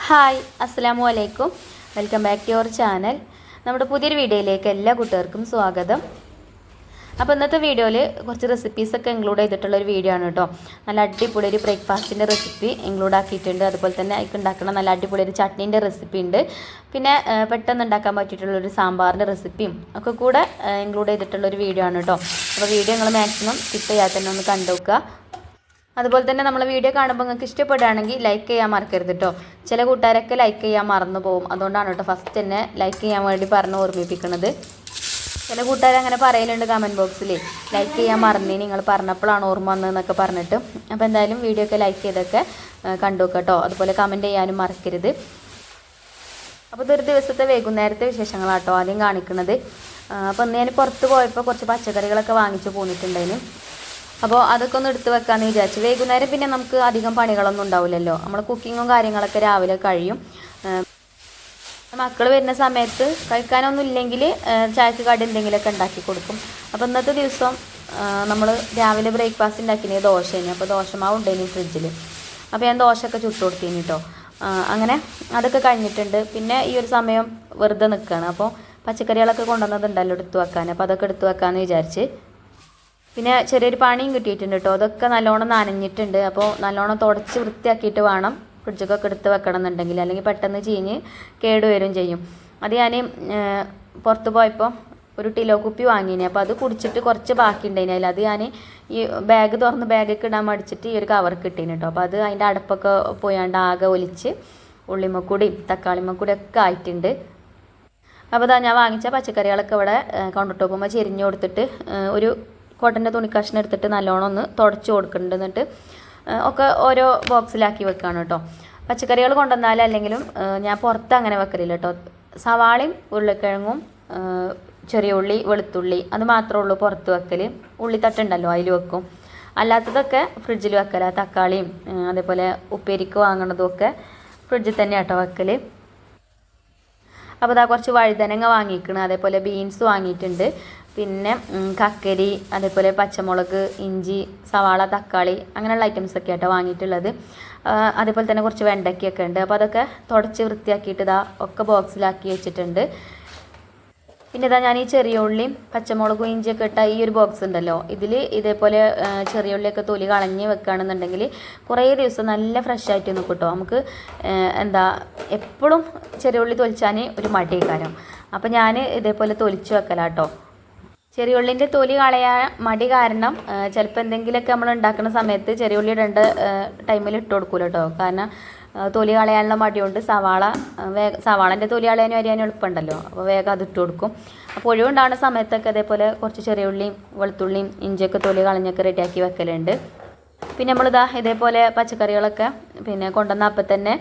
Hi അസ്സലാമു അലൈക്കും. Welcome back to your channel. നമ്മുടെ പുതിയൊരു വീഡിയോയിലേക്ക് എല്ലാ കൂട്ടുകാർക്കും സ്വാഗതം. അപ്പോൾ ഇന്നത്തെ വീഡിയോയിൽ കുറച്ച് റെസിപ്പീസൊക്കെ ഇൻക്ലൂഡ് ചെയ്തിട്ടുള്ളൊരു വീഡിയോ ആണ് കേട്ടോ. നല്ല അടിപൊളി ഒരു ബ്രേക്ക്ഫാസ്റ്റിൻ്റെ റെസിപ്പി ഇൻക്ലൂഡ് ആക്കിയിട്ടുണ്ട്. അതുപോലെ തന്നെ അതിൽ ഉണ്ടാക്കുന്ന നല്ല അടിപൊളി ഒരു ചട്നീൻ്റെ റെസിപ്പി ഉണ്ട്. പിന്നെ പെട്ടെന്ന് ഉണ്ടാക്കാൻ പറ്റിയിട്ടുള്ളൊരു സാമ്പാറിൻ്റെ റെസിപ്പിയും ഒക്കെ കൂടെ ഇൻക്ലൂഡ് ചെയ്തിട്ടുള്ളൊരു വീഡിയോ ആണ് കേട്ടോ. അപ്പോൾ വീഡിയോ നിങ്ങൾ മാക്സിമം സ്കിപ്പ് ചെയ്യാതെ തന്നെ ഒന്ന് കണ്ടു നോക്കുക. അതുപോലെ തന്നെ നമ്മൾ വീഡിയോ കാണുമ്പോൾ നിങ്ങൾക്ക് ഇഷ്ടപ്പെടുകയാണെങ്കിൽ ലൈക്ക് ചെയ്യാൻ മറക്കരുത് കേട്ടോ. ചില കൂട്ടുകാരൊക്കെ ലൈക്ക് ചെയ്യാൻ മറന്നു പോകും. അതുകൊണ്ടാണ് കേട്ടോ ഫസ്റ്റ് തന്നെ ലൈക്ക് ചെയ്യാൻ വേണ്ടി പറഞ്ഞ് ഓർമ്മിപ്പിക്കുന്നത്. ചില കൂട്ടുകാർ അങ്ങനെ പറയലുണ്ട് കമൻറ്റ് ബോക്സിൽ, ലൈക്ക് ചെയ്യാൻ മറന്നേ നിങ്ങൾ പറഞ്ഞപ്പോഴാണ് ഓർമ്മ വന്നതെന്നൊക്കെ പറഞ്ഞിട്ട്. അപ്പോൾ എന്തായാലും വീഡിയോ ഒക്കെ ലൈക്ക് ചെയ്തൊക്കെ കണ്ടു നോക്കുക കേട്ടോ. അതുപോലെ കമൻറ്റ് ചെയ്യാനും മറക്കരുത്. അപ്പോൾ ഇതൊരു ദിവസത്തെ വൈകുന്നേരത്തെ വിശേഷങ്ങളാട്ടോ ആദ്യം കാണിക്കുന്നത്. അപ്പോൾ ഇന്ന് ഞാൻ പുറത്ത് പോയപ്പോൾ കുറച്ച് പച്ചക്കറികളൊക്കെ വാങ്ങിച്ച് പോന്നിട്ടുണ്ടായിരുന്നു. അപ്പോൾ അതൊക്കെ ഒന്ന് എടുത്ത് വെക്കാമെന്ന് വിചാരിച്ചു. വൈകുന്നേരം പിന്നെ നമുക്ക് അധികം പണികളൊന്നും ഉണ്ടാവില്ലല്ലോ. നമ്മൾ കുക്കിങ്ങും കാര്യങ്ങളൊക്കെ രാവിലെ കഴിയും. മക്കൾ വരുന്ന സമയത്ത് കഴിക്കാനൊന്നും ഇല്ലെങ്കിൽ ചായക്ക് കടി എന്തെങ്കിലുമൊക്കെ ഉണ്ടാക്കി കൊടുക്കും. അപ്പോൾ ഇന്നത്തെ ദിവസം നമ്മൾ രാവിലെ ബ്രേക്ക്ഫാസ്റ്റ് ഉണ്ടാക്കിയത് ദോശയാണ്. അപ്പോൾ ദോശമാവ് ഉണ്ടായിരുന്നു ഫ്രിഡ്ജിൽ. അപ്പോൾ ഞാൻ ദോശയൊക്കെ ചുട്ട് കൊടുത്തിന് കേട്ടോ. അങ്ങനെ അതൊക്കെ കഴിഞ്ഞിട്ടുണ്ട്. പിന്നെ ഈ ഒരു സമയം വെറുതെ നിൽക്കുകയാണ്. അപ്പോൾ പച്ചക്കറികളൊക്കെ കൊണ്ടുവന്നതുണ്ടല്ലോ എടുത്ത് വെക്കാൻ. അപ്പോൾ അതൊക്കെ എടുത്ത് വെക്കാമെന്ന് വിചാരിച്ച്. പിന്നെ ചെറിയൊരു പണിയും കിട്ടിയിട്ടുണ്ട് കേട്ടോ. അതൊക്കെ നല്ലോണം നനഞ്ഞിട്ടുണ്ട്. അപ്പോൾ നല്ലോണം തുടച്ച് വൃത്തിയാക്കിയിട്ട് വേണം ഫ്രിഡ്ജൊക്കെ എടുത്ത് വെക്കണം എന്നുണ്ടെങ്കിൽ, അല്ലെങ്കിൽ പെട്ടെന്ന് ചീഞ്ഞ് കേടുവരും ചെയ്യും. അത് ഞാൻ പുറത്ത് പോയപ്പോൾ ഒരു ടിലോ കുപ്പി വാങ്ങിയിന്. അപ്പോൾ അത് കുടിച്ചിട്ട് കുറച്ച് ബാക്കി ഉണ്ടായിന്. അത് ഞാൻ ഈ ബാഗ് തുറന്ന് ബാഗൊക്കെ ഇടാൻ മടിച്ചിട്ട് ഈ ഒരു കവർ കിട്ടീന് കേട്ടോ. അപ്പോൾ അത് അതിൻ്റെ അടുപ്പൊക്കെ പോയാണ്ട് ആകെ ഒലിച്ച് ഉള്ളിമക്കൂടിയും തക്കാളിമക്കൂടി ഒക്കെ ആയിട്ടുണ്ട്. അപ്പോൾ അതാ ഞാൻ വാങ്ങിച്ച പച്ചക്കറികളൊക്കെ ഇവിടെ കൗണ്ടർ ടോപ്പുമ്പോൾ ചെരിഞ്ഞ് കൊടുത്തിട്ട് ഒരു കോട്ടൻ്റെ തുണി കഷ്ണം എടുത്തിട്ട് നല്ലോണം ഒന്ന് തുടച്ച് കൊടുക്കുന്നുണ്ട്. എന്നിട്ട് ഒക്കെ ഓരോ ബോക്സിലാക്കി വെക്കുകയാണ് കേട്ടോ. പച്ചക്കറികൾ കൊണ്ടുവന്നാൽ അല്ലെങ്കിലും ഞാൻ പുറത്ത് അങ്ങനെ വെക്കലില്ല കേട്ടോ. സവാളയും ഉരുളക്കിഴങ്ങും ചെറിയ ഉള്ളി വെളുത്തുള്ളി അത് മാത്രമേ ഉള്ളൂ പുറത്ത് വെക്കൽ. ഉള്ളിത്തട്ടുണ്ടല്ലോ അതിൽ വെക്കും. അല്ലാത്തതൊക്കെ ഫ്രിഡ്ജിൽ വെക്കല. തക്കാളിയും അതേപോലെ ഉപ്പേരിക്ക് വാങ്ങണതും ഒക്കെ ഫ്രിഡ്ജിൽ തന്നെ കേട്ടോ വെക്കൽ. അപ്പോൾ അതാ കുറച്ച് വഴുതനങ്ങ വാങ്ങിക്കണം. അതേപോലെ ബീൻസ് വാങ്ങിയിട്ടുണ്ട്. പിന്നെ കക്കരി, അതേപോലെ പച്ചമുളക്, ഇഞ്ചി, സവാള, തക്കാളി അങ്ങനെയുള്ള ഐറ്റംസൊക്കെ ആട്ടോ വാങ്ങിയിട്ടുള്ളത്. അതേപോലെ തന്നെ കുറച്ച് വെണ്ടയ്ക്കൊക്കെ ഉണ്ട്. അപ്പോൾ അതൊക്കെ തുടച്ച് വൃത്തിയാക്കിയിട്ട് ഇതാ ഒക്കെ ബോക്സിലാക്കി വെച്ചിട്ടുണ്ട്. പിന്നെ ഇതാ ഞാൻ ഈ ചെറിയ ഉള്ളിയും പച്ചമുളകും ഇഞ്ചിയൊക്കെ ഇട്ട ഈ ഒരു ബോക്സ് ഉണ്ടല്ലോ, ഇതിൽ ഇതേപോലെ ചെറിയ ഉള്ളിയൊക്കെ തൊലി കളഞ്ഞ് വെക്കുകയാണെന്നുണ്ടെങ്കിൽ കുറേ ദിവസം നല്ല ഫ്രഷ് ആയിട്ട് നിൽക്കും കേട്ടോ. നമുക്ക് എപ്പോഴും ചെറിയ ഉള്ളി തൊലിച്ചാൻ ഒരു മടിക്കാരം. അപ്പോൾ ഞാൻ ഇതേപോലെ തൊലിച്ച് വെക്കലാട്ടോ. ചെറിയ ഉള്ളിൻ്റെ തൊലി കളയാൻ മടി കാരണം ചിലപ്പോൾ എന്തെങ്കിലുമൊക്കെ നമ്മൾ ഉണ്ടാക്കുന്ന സമയത്ത് ചെറിയ ഉള്ളി ഇടേണ്ട ടൈമിൽ ഇട്ട് കൊടുക്കൂല കേട്ടോ. കാരണം തൊലി കളയാനുള്ള മടി കൊണ്ട് സവാളൻ്റെ തൊലി കളയാനും അരിയാനും എളുപ്പമുണ്ടല്ലോ. അപ്പോൾ വേഗം അതിട്ട് കൊടുക്കും. അപ്പോൾ ഒഴിവുണ്ടാകുന്ന സമയത്തൊക്കെ അതേപോലെ കുറച്ച് ചെറിയ ഉള്ളിയും വെളുത്തുള്ളിയും ഇഞ്ചിയൊക്കെ തൊലി കളഞ്ഞൊക്കെ റെഡിയാക്കി വെക്കലുണ്ട്. പിന്നെ നമ്മളിതാ ഇതേപോലെ പച്ചക്കറികളൊക്കെ പിന്നെ കൊണ്ടുവന്ന അപ്പം തന്നെ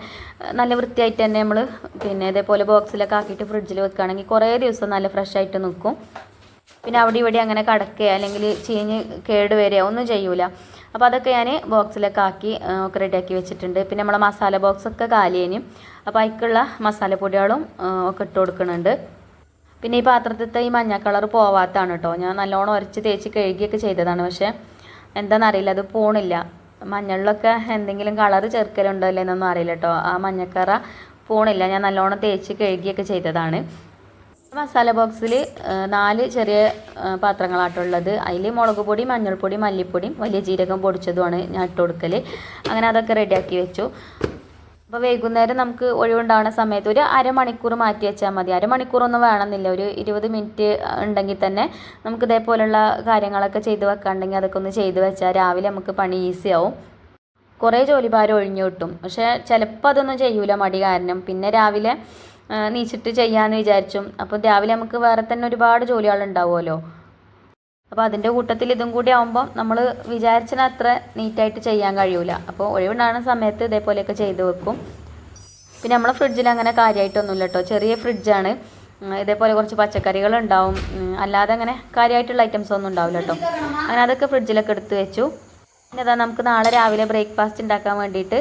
നല്ല വൃത്തിയായിട്ട് തന്നെ നമ്മൾ പിന്നെ ഇതേപോലെ ബോക്സിലൊക്കെ ആക്കിയിട്ട് ഫ്രിഡ്ജിൽ വെക്കുകയാണെങ്കിൽ കുറേ ദിവസം നല്ല ഫ്രഷ് ആയിട്ട് നിൽക്കും. പിന്നെ അവിടെ ഇവിടെ അങ്ങനെ കടക്കുക അല്ലെങ്കിൽ ചീഞ്ഞ് കേടുവരിക ഒന്നും ചെയ്യൂല. അപ്പോൾ അതൊക്കെ ഞാൻ ബോക്സിലൊക്കെ ആക്കി ഒക്കെ റെഡിയാക്കി വെച്ചിട്ടുണ്ട്. പിന്നെ നമ്മളെ മസാല ബോക്സൊക്കെ കാലിയേനും. അപ്പോൾ അതിലേക്കുള്ള മസാലപ്പൊടികളും ഒക്കെ ഇട്ട് കൊടുക്കുന്നുണ്ട്. പിന്നെ ഈ പാത്രത്തിലത്തെ ഈ മഞ്ഞ കളർ പോവാത്തതാണ് കേട്ടോ. ഞാൻ നല്ലോണം ഉരച്ച് തേച്ച് കഴുകിയൊക്കെ ചെയ്തതാണ്. പക്ഷേ എന്താണെന്നറിയില്ല, അത് പോണില്ല. മഞ്ഞളിലൊക്കെ എന്തെങ്കിലും കളർ ചേർക്കലുണ്ടോ എന്നൊന്നും അറിയില്ല കേട്ടോ. ആ മഞ്ഞക്കറ പോണില്ല. ഞാൻ നല്ലോണം തേച്ച് കഴുകിയൊക്കെ ചെയ്തതാണ്. മസാല ബോക്സിൽ 4 ചെറിയ പാത്രങ്ങളാട്ടുള്ളത്. അതിൽ മുളക് പൊടി, മഞ്ഞൾപ്പൊടി, മല്ലിപ്പൊടിയും വലിയ ജീരകം പൊടിച്ചതുമാണ് ഞാൻ ഇട്ട് കൊടുക്കൽ. അങ്ങനെ അതൊക്കെ റെഡിയാക്കി വെച്ചു. അപ്പോൾ വൈകുന്നേരം നമുക്ക് ഒഴിവുണ്ടാകുന്ന സമയത്ത് ഒരു അരമണിക്കൂർ മാറ്റി വെച്ചാൽ മതി. അരമണിക്കൂറൊന്നും വേണമെന്നില്ല, ഒരു 20 മിനിറ്റ് ഉണ്ടെങ്കിൽ തന്നെ നമുക്ക് ഇതേപോലെയുള്ള കാര്യങ്ങളൊക്കെ ചെയ്ത് വെക്കാണ്ടെങ്കിൽ അതൊക്കെ ഒന്ന് ചെയ്ത് വെച്ചാൽ രാവിലെ നമുക്ക് പണി ഈസി ആവും. കുറേ ജോലിഭാരം ഒഴിഞ്ഞു കിട്ടും. പക്ഷേ ചിലപ്പോൾ അതൊന്നും ചെയ്യൂല മടി കാരണം. പിന്നെ രാവിലെ നീച്ചിട്ട് ചെയ്യാമെന്ന് വിചാരിച്ചു. അപ്പോൾ രാവിലെ നമുക്ക് വേറെ തന്നെ ഒരുപാട് ജോലികളുണ്ടാവുമല്ലോ. അപ്പോൾ അതിൻ്റെ കൂട്ടത്തിൽ ഇതും കൂടി ആകുമ്പോൾ നമ്മൾ വിചാരിച്ചതിന് അത്ര നീറ്റായിട്ട് ചെയ്യാൻ കഴിയൂല. അപ്പോൾ ഒഴിവുണ്ടാകുന്ന സമയത്ത് ഇതേപോലെയൊക്കെ ചെയ്ത് വെക്കും. പിന്നെ നമ്മളെ ഫ്രിഡ്ജിൽ അങ്ങനെ കാര്യമായിട്ടൊന്നുമില്ല കേട്ടോ. ചെറിയ ഫ്രിഡ്ജാണ്. ഇതേപോലെ കുറച്ച് പച്ചക്കറികളുണ്ടാവും. അല്ലാതെ അങ്ങനെ കാര്യമായിട്ടുള്ള ഐറ്റംസ് ഒന്നും ഉണ്ടാവില്ല കേട്ടോ. അങ്ങനെ അതൊക്കെ ഫ്രിഡ്ജിലൊക്കെ എടുത്ത് വെച്ചു. പിന്നെ അതാ നമുക്ക് നാളെ രാവിലെ ബ്രേക്ക്ഫാസ്റ്റ് ഉണ്ടാക്കാൻ വേണ്ടിയിട്ട്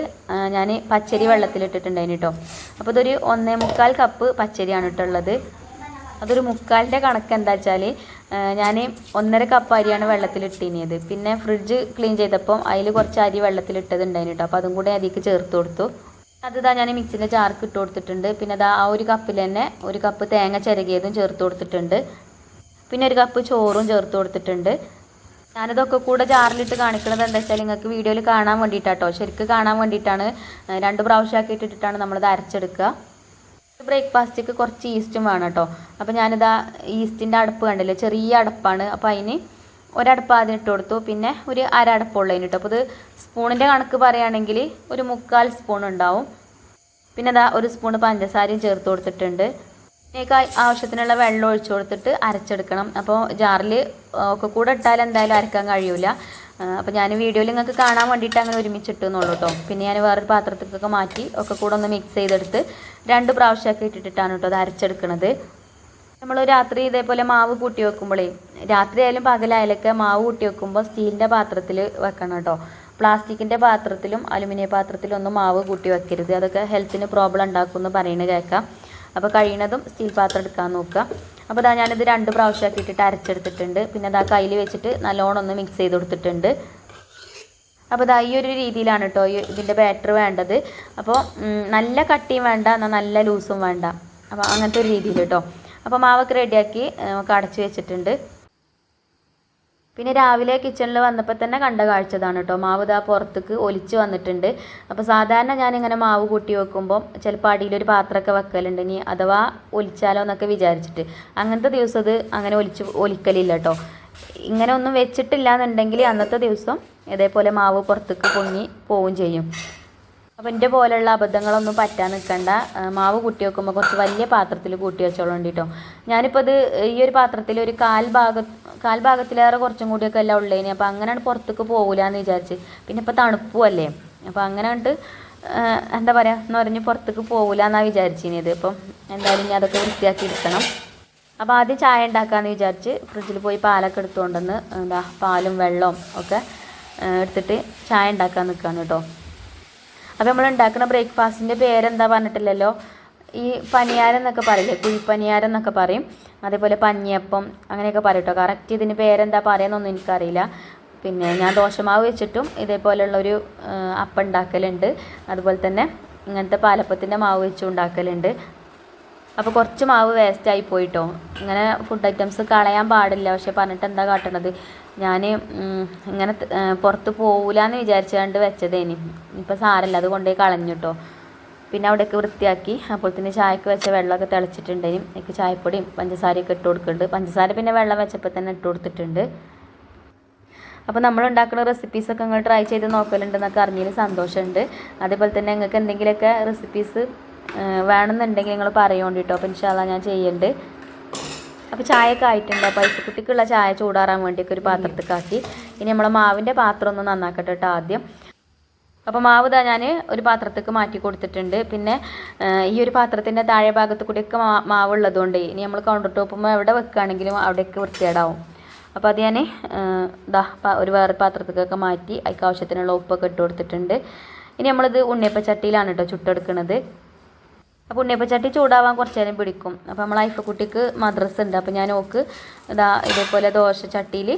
ഞാൻ പച്ചരി വെള്ളത്തിലിട്ടിട്ടുണ്ടായിരുന്നു കേട്ടോ. അപ്പോൾ ഇതൊരു 1.25 കപ്പ് പച്ചരിയാണ് ഇട്ടുള്ളത്. അതൊരു മുക്കാലിൻ്റെ കണക്ക് എന്താ വെച്ചാൽ ഞാൻ 1.5 കപ്പ് അരിയാണ് വെള്ളത്തിലിട്ടിനിയത്. പിന്നെ ഫ്രിഡ്ജ് ക്ലീൻ ചെയ്തപ്പം അതിൽ കുറച്ച് അരി വെള്ളത്തിലിട്ടതുണ്ടായിരുന്നു കേട്ടോ. അപ്പോൾ അതും കൂടെ അതിലേക്ക് ചേർത്ത് കൊടുത്തു. അതിതാ ഞാൻ മിക്സിൻ്റെ ജാർക്ക് ഇട്ട് കൊടുത്തിട്ടുണ്ട്. പിന്നെ അതാ ആ ഒരു കപ്പിൽ തന്നെ ഒരു കപ്പ് തേങ്ങ ചിരകിയതും ചേർത്ത് കൊടുത്തിട്ടുണ്ട്. പിന്നെ ഒരു കപ്പ് ചോറും ചേർത്ത് കൊടുത്തിട്ടുണ്ട്. ഞാനിതൊക്കെ കൂടെ ജാറിലിട്ട് കാണിക്കുന്നത് എന്താ വെച്ചാൽ നിങ്ങൾക്ക് വീഡിയോയിൽ കാണാൻ വേണ്ടിയിട്ടാട്ടോ, ശരിക്കും കാണാൻ വേണ്ടിയിട്ടാണ്. 2 പ്രാവശ്യമാക്കി ഇട്ടിട്ടാണ് നമ്മളിത് അരച്ചെടുക്കുക. ബ്രേക്ക്ഫാസ്റ്റിക്ക് കുറച്ച് ഈസ്റ്റും വേണം കേട്ടോ. അപ്പോൾ ഞാനിതാ ഈസ്റ്റിൻ്റെ അടുപ്പ് കണ്ടില്ലേ, ചെറിയ അടുപ്പാണ്. അപ്പോൾ അതിന് ഒരടുപ്പ് ആദ്യം ഇട്ട് കൊടുത്തു, പിന്നെ ഒരു അരടപ്പുള്ളതിന് കേട്ടോ. അപ്പോൾ ഇത് സ്പൂണിൻ്റെ കണക്ക് പറയുകയാണെങ്കിൽ ഒരു 3/4 സ്പൂൺ ഉണ്ടാവും. പിന്നെ അതാ 1 സ്പൂൺ പഞ്ചസാരയും ചേർത്ത് കൊടുത്തിട്ടുണ്ട്. ഇതിലേക്ക് ആവശ്യത്തിനുള്ള വെള്ളം ഒഴിച്ചു കൊടുത്തിട്ട് അരച്ചെടുക്കണം. അപ്പോൾ ജാറിൽ ഒക്കെ കൂടെ ഇട്ടാൽ എന്തായാലും അരക്കാൻ കഴിയില്ല. അപ്പോൾ ഞാൻ വീഡിയോയിൽ നിങ്ങൾക്ക് കാണാൻ വേണ്ടിയിട്ട് അങ്ങനെ ഒരുമിച്ചിട്ടെന്നുള്ളൂ കേട്ടോ. പിന്നെ ഞാൻ വേറൊരു പാത്രത്തിലേക്കൊക്കെ മാറ്റി ഒക്കെ കൂടെ ഒന്ന് മിക്സ് ചെയ്തെടുത്ത് 2 പ്രാവശ്യമൊക്കെ ഇട്ടിട്ടാണ് കേട്ടോ അത് അരച്ചെടുക്കുന്നത്. നമ്മൾ രാത്രി ഇതേപോലെ മാവ് കൂട്ടി വെക്കുമ്പോഴേ, രാത്രി ആയാലും പകലായാലൊക്കെ മാവ് കൂട്ടി വെക്കുമ്പോൾ സ്റ്റീലിൻ്റെ പാത്രത്തിൽ വെക്കണം കേട്ടോ. പ്ലാസ്റ്റിക്കിൻ്റെ പാത്രത്തിലും അലുമിനിയം പാത്രത്തിലും ഒന്നും മാവ് കൂട്ടി വെക്കരുത്. അതൊക്കെ ഹെൽത്തിന് പ്രോബ്ലം ഉണ്ടാക്കുമെന്ന് പറയുന്നത് കേൾക്കാം. അപ്പോൾ കഴിയുന്നതും സ്റ്റീൽ പാത്രം എടുക്കാൻ നോക്കുക. അപ്പോൾ അതാ ഞാനിത് 2 പ്രാവശ്യമാക്കി ഇട്ടിട്ട് അരച്ചെടുത്തിട്ടുണ്ട്. പിന്നെ അതാ കയ്യിൽ വെച്ചിട്ട് നല്ലോണം ഒന്ന് മിക്സ് ചെയ്ത് കൊടുത്തിട്ടുണ്ട്. അപ്പോൾ ഇതാ ഈ ഒരു രീതിയിലാണ് കേട്ടോ ഇതിൻ്റെ ബാറ്റർ വേണ്ടത്. അപ്പോൾ നല്ല കട്ടിയും വേണ്ട, എന്നാൽ നല്ല ലൂസും വേണ്ട. അപ്പോൾ അങ്ങനത്തെ ഒരു രീതിയിൽ കേട്ടോ. അപ്പോൾ മാവൊക്കെ റെഡിയാക്കി നമുക്ക് അടച്ച് വെച്ചിട്ടുണ്ട്. പിന്നെ രാവിലെ കിച്ചണിൽ വന്നപ്പോൾ തന്നെ കണ്ട കാഴ്ചതാണ് കേട്ടോ. മാവ് ഇതാ പുറത്തേക്ക് ഒലിച്ച് വന്നിട്ടുണ്ട്. അപ്പോൾ സാധാരണ ഞാനിങ്ങനെ മാവ് കൂട്ടി വെക്കുമ്പോൾ ചിലപ്പോൾ അടിയിലൊരു പാത്രമൊക്കെ വെക്കലുണ്ട്, ഇനി അഥവാ ഒലിച്ചാലോ എന്നൊക്കെ വിചാരിച്ചിട്ട്. അങ്ങനത്തെ ദിവസം ഇത് അങ്ങനെ ഒലിക്കലില്ല കേട്ടോ. ഇങ്ങനെ ഒന്നും വെച്ചിട്ടില്ല എന്നുണ്ടെങ്കിൽ അന്നത്തെ ദിവസം ഇതേപോലെ മാവ് പുറത്തേക്ക് പൊങ്ങി പോവുകയും ചെയ്യും. അപ്പോൾ എൻ്റെ പോലെയുള്ള അബദ്ധങ്ങളൊന്നും പറ്റാൻ നിൽക്കണ്ട. മാവ് കൂട്ടി വെക്കുമ്പോൾ കുറച്ച് വലിയ പാത്രത്തിൽ കൂട്ടി വെച്ചോളാം കേട്ടോ. ഞാനിപ്പോൾ ഇത് ഈ ഒരു പാത്രത്തിൽ ഒരു കാൽ ഭാഗത്തിലേറെ കുറച്ചും കൂടിയൊക്കെ എല്ലാം ഉള്ളതിന്. അപ്പോൾ അങ്ങനെയാണ് പുറത്തേക്ക് പോകില്ല എന്ന് വിചാരിച്ച്. പിന്നെ ഇപ്പോൾ തണുപ്പുമല്ലേ, അപ്പോൾ അങ്ങനെ കണ്ട് എന്താ പറയുക എന്ന് പറഞ്ഞ് പുറത്തേക്ക് പോകില്ല എന്നാണ് വിചാരിച്ചിരുന്നത്. ഇപ്പം എന്തായാലും ഇനി അതൊക്കെ വൃത്തിയാക്കി എടുക്കണം. അപ്പോൾ ആദ്യം ചായ ഉണ്ടാക്കാമെന്ന് വിചാരിച്ച് ഫ്രിഡ്ജിൽ പോയി പാലൊക്കെ എടുത്തുകൊണ്ടെന്ന് എന്താ പാലും വെള്ളവും ഒക്കെ എടുത്തിട്ട് ചായ ഉണ്ടാക്കാൻ നിൽക്കുകയാണ് കേട്ടോ. അപ്പോൾ നമ്മൾ ഉണ്ടാക്കുന്ന ബ്രേക്ക്ഫാസ്റ്റിൻ്റെ പേരെന്താ പറഞ്ഞിട്ടില്ലല്ലോ. ഈ പനിയാരം എന്നൊക്കെ പറയില്ലേ, കുഴിപ്പനിയാരം എന്നൊക്കെ പറയും. അതേപോലെ പഞ്ഞിയപ്പം അങ്ങനെയൊക്കെ പറയും കേട്ടോ. കറക്റ്റ് ഇതിന് പേരെന്താ പറയുന്നൊന്നും എനിക്കറിയില്ല. പിന്നെ ഞാൻ ദോശമാവ് വെച്ചിട്ടും ഇതേപോലെയുള്ളൊരു അപ്പം ഉണ്ടാക്കലുണ്ട്. അതുപോലെ തന്നെ ഇങ്ങനത്തെ പാലപ്പത്തിൻ്റെ മാവ് വെച്ചും ഉണ്ടാക്കലുണ്ട്. അപ്പോൾ കുറച്ച് മാവ് വേസ്റ്റായി പോയിട്ടോ. ഇങ്ങനെ ഫുഡ് ഐറ്റംസ് കളയാൻ പാടില്ല, പക്ഷെ പറഞ്ഞിട്ട് എന്താ കാട്ടണത്. ഞാൻ ഇങ്ങനെ പുറത്ത് പോകില്ല എന്ന് വിചാരിച്ചുകൊണ്ട് വെച്ചതേനി. ഇപ്പോൾ സാരമില്ല, അത് കൊണ്ടുപോയി കളഞ്ഞു കേട്ടോ. പിന്നെ അവിടെയൊക്കെ വൃത്തിയാക്കി. അപ്പോൾ തന്നെ ചായക്ക് വെച്ച വെള്ളമൊക്കെ തിളച്ചിട്ടുണ്ടെങ്കിൽ എനിക്ക് ചായപ്പൊടിയും പഞ്ചസാരയൊക്കെ ഇട്ട് കൊടുക്കുന്നുണ്ട്. പഞ്ചസാര പിന്നെ വെള്ളം വെച്ചപ്പോൾ തന്നെ ഇട്ട് കൊടുത്തിട്ടുണ്ട്. അപ്പോൾ നമ്മൾ ഉണ്ടാക്കുന്ന റെസിപ്പീസൊക്കെ നിങ്ങൾ ട്രൈ ചെയ്ത് നോക്കലുണ്ടെന്നൊക്കെ അറിഞ്ഞതിൽ സന്തോഷമുണ്ട്. അതേപോലെ തന്നെ നിങ്ങൾക്ക് എന്തെങ്കിലുമൊക്കെ റെസിപ്പീസ് വേണമെന്നുണ്ടെങ്കിൽ നിങ്ങൾ പറയുകൊണ്ട് കേട്ടോ. അപ്പോൾ ഇൻഷാ അല്ലാഹ് ഞാൻ ചെയ്യുന്നുണ്ട്. അപ്പോൾ ചായയൊക്കെ ആയിട്ടുണ്ട്. അപ്പോൾ ഐസുക്കുട്ടിക്കുള്ള ചായ ചൂടാറാൻ വേണ്ടിയൊക്കെ ഒരു പാത്രത്തിൽ ആക്കി. ഇനി നമ്മളെ മാവിൻ്റെ പാത്രം ഒന്ന് നന്നാക്കട്ടെ കേട്ടോ ആദ്യം. അപ്പോൾ മാവ് ഇതാ ഞാൻ ഒരു പാത്രത്തേക്ക് മാറ്റി കൊടുത്തിട്ടുണ്ട്. പിന്നെ ഈ ഒരു പാത്രത്തിൻ്റെ താഴെ ഭാഗത്ത് കൂടിയൊക്കെ മാവുള്ളതുകൊണ്ട് ഇനി നമ്മൾ കൗണ്ടർ ടോപ്പുമ്പോൾ എവിടെ വെക്കുകയാണെങ്കിലും അവിടെയൊക്കെ വൃത്തികേടാവും. അപ്പോൾ അത് ഞാൻ ഒരു വേറെ പാത്രത്തേക്കൊക്കെ മാറ്റി അതിക്ക് ആവശ്യത്തിനുള്ള ഉപ്പൊക്കെ ഇട്ട് കൊടുത്തിട്ടുണ്ട്. ഇനി നമ്മളിത് ഉണ്ണിയപ്പച്ചട്ടിയിലാണ് കേട്ടോ ചുട്ടെടുക്കുന്നത്. അപ്പോൾ ഉണ്ണിയപ്പച്ചട്ടി ചൂടാവാൻ കുറച്ച് നേരം പിടിക്കും. അപ്പോൾ നമ്മൾ ഐഫക്കുട്ടിക്ക് മദ്രസ ഉണ്ട്. അപ്പോൾ ഞാൻ ഓക്ക് ഇതേപോലെ ദോശ ചട്ടിയിൽ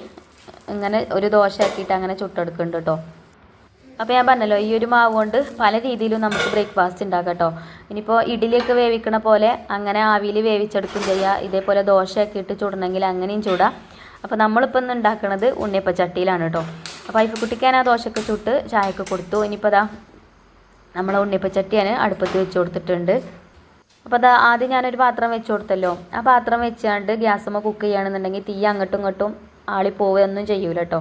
ഇങ്ങനെ ഒരു ദോശ ആക്കിയിട്ട് അങ്ങനെ ചുട്ടെടുക്കുന്നുണ്ട് കേട്ടോ. അപ്പോൾ ഞാൻ പറഞ്ഞല്ലോ, ഈ ഒരു മാവ് കൊണ്ട് പല രീതിയിലും നമുക്ക് ബ്രേക്ക്ഫാസ്റ്റ് ഉണ്ടാക്കാം കേട്ടോ. ഇനിയിപ്പോൾ ഇഡ്ഡലിയൊക്കെ വേവിക്കണ പോലെ അങ്ങനെ ആവിയിൽ വേവിച്ചെടുക്കും ചെയ്യുക. ഇതേപോലെ ദോശയൊക്കെ ഇട്ട് ചുടണമെങ്കിൽ അങ്ങനെയും ചൂടാം. അപ്പോൾ നമ്മളിപ്പോൾ ഇന്ന് ഉണ്ടാക്കുന്നത് ഉണ്ണിയപ്പച്ചട്ടിയിലാണ് കേട്ടോ. അപ്പോൾ ഐഫക്കുട്ടിക്ക് ഞാൻ ആ ദോശയൊക്കെ ചുട്ട് ചായയൊക്കെ കൊടുത്തു. ഇനിയിപ്പോൾ നമ്മൾ ഉണ്ണിയപ്പച്ചട്ടിയാണ് അടുപ്പത്ത് വെച്ച് കൊടുത്തിട്ടുണ്ട്. അപ്പോൾ ആദ്യം ഞാനൊരു പാത്രം വെച്ച് കൊടുത്തല്ലോ. ആ പാത്രം വെച്ചാണ്ട് ഗ്യാസുമ്മ കുക്ക് ചെയ്യുകയാണെന്നുണ്ടെങ്കിൽ തീ അങ്ങോട്ടും ഇങ്ങോട്ടും ആളി പോവുകയൊന്നും ചെയ്യൂല കേട്ടോ.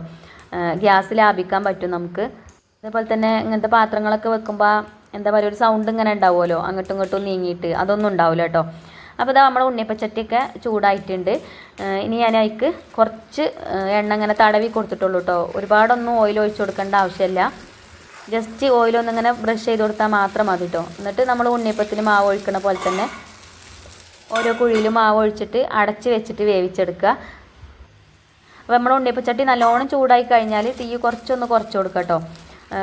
ഗ്യാസ് ലാഭിക്കാൻ പറ്റും നമുക്ക്. അതേപോലെ തന്നെ ഇങ്ങനത്തെ പാത്രങ്ങളൊക്കെ വെക്കുമ്പോൾ എന്താ പറയുക, ഒരു സൗണ്ട് ഇങ്ങനെ ഉണ്ടാവുമല്ലോ അങ്ങോട്ടും ഇങ്ങോട്ടും നീങ്ങിയിട്ട്, അതൊന്നും ഉണ്ടാവില്ല കേട്ടോ. അപ്പോൾ നമ്മുടെ ഉണ്ണിയപ്പച്ചട്ടിയൊക്കെ ചൂടായിട്ടുണ്ട്. ഇനി ഞാൻ അതിക്ക് കുറച്ച് എണ്ണ ഇങ്ങനെ തടവി കൊടുത്തിട്ടുള്ളൂ കേട്ടോ. ഒരുപാടൊന്നും ഓയിൽ ഒഴിച്ച് കൊടുക്കേണ്ട ആവശ്യമില്ല. ജസ്റ്റ് ഓയിലൊന്നിങ്ങനെ ബ്രഷ് ചെയ്ത് കൊടുത്താൽ മാത്രം മതി കേട്ടോ. എന്നിട്ട് നമ്മൾ ഉണ്ണിയപ്പത്തിന് മാവ് ഒഴിക്കണ പോലെ തന്നെ ഓരോ കുഴിയിലും മാവ് ഒഴിച്ചിട്ട് അടച്ച് വെച്ചിട്ട് വേവിച്ചെടുക്കുക. അപ്പോൾ നമ്മുടെ ഉണ്ണിയപ്പച്ചട്ടി നല്ലോണം ചൂടായി കഴിഞ്ഞാൽ തീ കുറച്ചൊന്ന് കുറച്ച് കൊടുക്കുക കേട്ടോ.